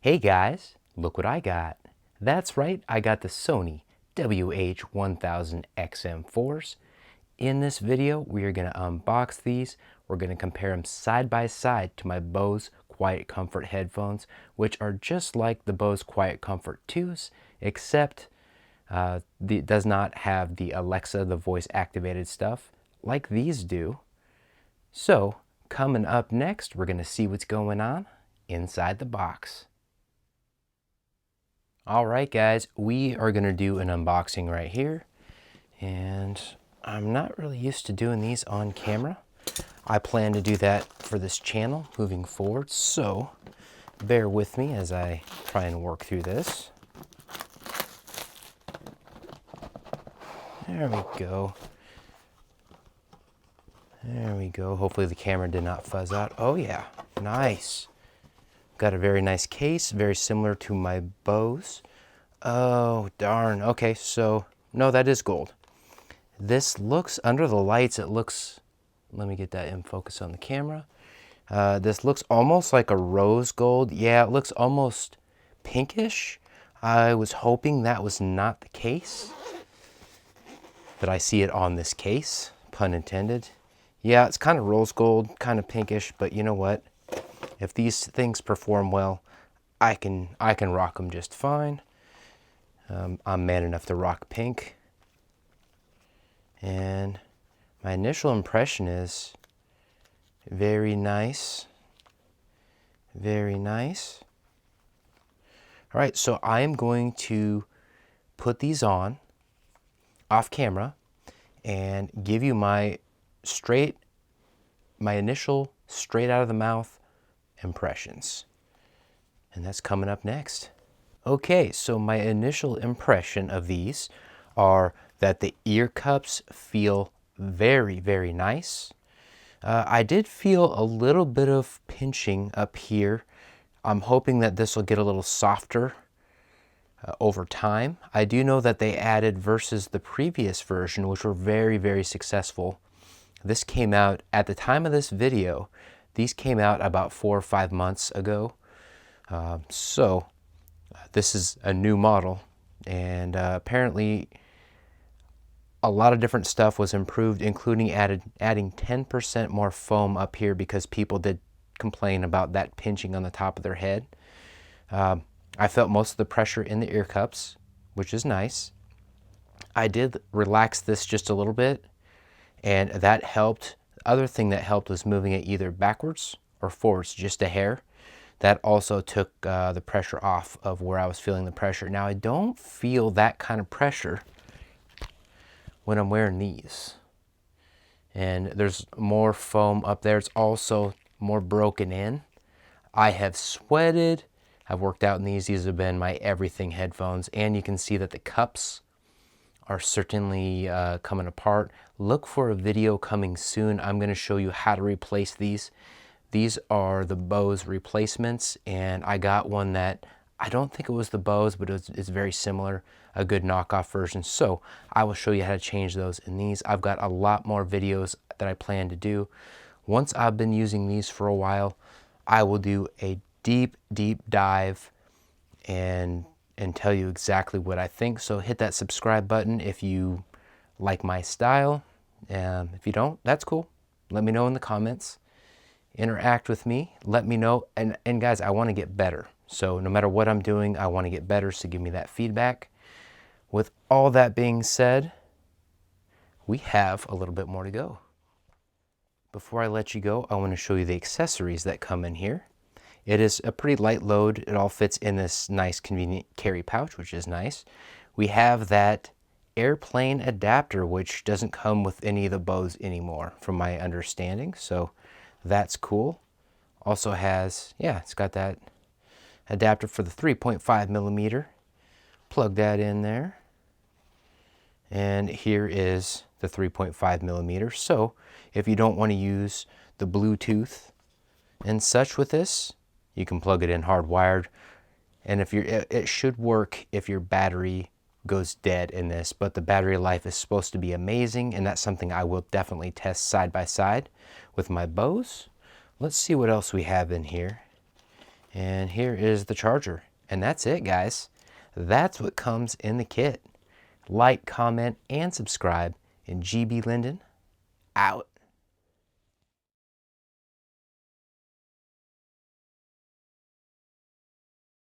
Hey guys, look what I got. That's right, I got the Sony WH-1000XM4s. In this video, we are going to unbox these. We're going to compare them side by side to my Bose Quiet Comfort headphones, which are just like the Bose Quiet Comfort 2s, except it does not have the Alexa, the voice activated stuff, like these do. So, coming up next, we're going to see what's going on inside the box. Alright guys, we are going to do an unboxing right here, and I'm not really used to doing these on camera. I plan to do that for this channel moving forward, so bear with me as I try and work through this. There we go. There we go. Hopefully the camera did not fuzz out. Oh yeah, nice. Got a very nice case, very similar to my Bose. Oh, darn. Okay, so, no, that is gold. This looks, under the lights, it looks, let me get that in focus on the camera. This looks almost like a rose gold. Yeah, it looks almost pinkish. I was hoping that was not the case, but I see it on this case, pun intended. Yeah, it's kind of rose gold, kind of pinkish, but you know what? If these things perform well, I can rock them just fine. I'm man enough to rock pink. And my initial impression is very nice. Very nice. All right, so I am going to put these on off camera and give you my initial straight out of the mouth impressions. And that's coming up next. Okay, so my initial impression of these are that the ear cups feel very, very nice. I did feel a little bit of pinching up here. I'm hoping that this will get a little softer over time. I do know that they added versus the previous version, which were very, very successful. This came out at the time of this video. These came out about 4 or 5 months ago. So this is a new model, and apparently a lot of different stuff was improved, including adding 10% more foam up here because people did complain about that pinching on the top of their head. I felt most of the pressure in the ear cups, which is nice. I did relax this just a little bit, and that helped. Other thing that helped was moving it either backwards or forwards, just a hair. That also took the pressure off of where I was feeling the pressure. Now I don't feel that kind of pressure when I'm wearing these. And there's more foam up there. It's also more broken in. I have sweated. I've worked out in these. These have been my everything headphones. And you can see that the cups are certainly coming apart. Look for a video coming soon. I'm going to show you how to replace these. These are the Bose replacements, and I got one that I don't think it was the Bose, but it's very similar, a good knockoff version. So I will show you how to change those in these. I've got a lot more videos that I plan to do. Once I've been using these for a while, I will do a deep, deep dive and tell you exactly what I think. So hit that subscribe button if you like my style. If you don't, that's cool. Let me know in the comments. Interact with me. Let me know. And guys, I want to get better. So no matter what I'm doing, I want to get better. So give me that feedback. With all that being said, we have a little bit more to go. Before I let you go, I want to show you the accessories that come in here. It is a pretty light load. It all fits in this nice convenient carry pouch, which is nice. We have that airplane adapter, which doesn't come with any of the Bose anymore, from my understanding. So that's cool. Also has, yeah, it's got that adapter for the 3.5 millimeter. Plug that in there. And here is the 3.5 millimeter. So if you don't want to use the Bluetooth and such with this, you can plug it in hardwired. And if it should work if your battery goes dead in this, but the battery life is supposed to be amazing, and that's something I will definitely test side by side with my Bose. Let's see what else we have in here. And here is the charger. And that's it, guys. That's what comes in the kit. Like, comment, and subscribe. And GB Linden, out.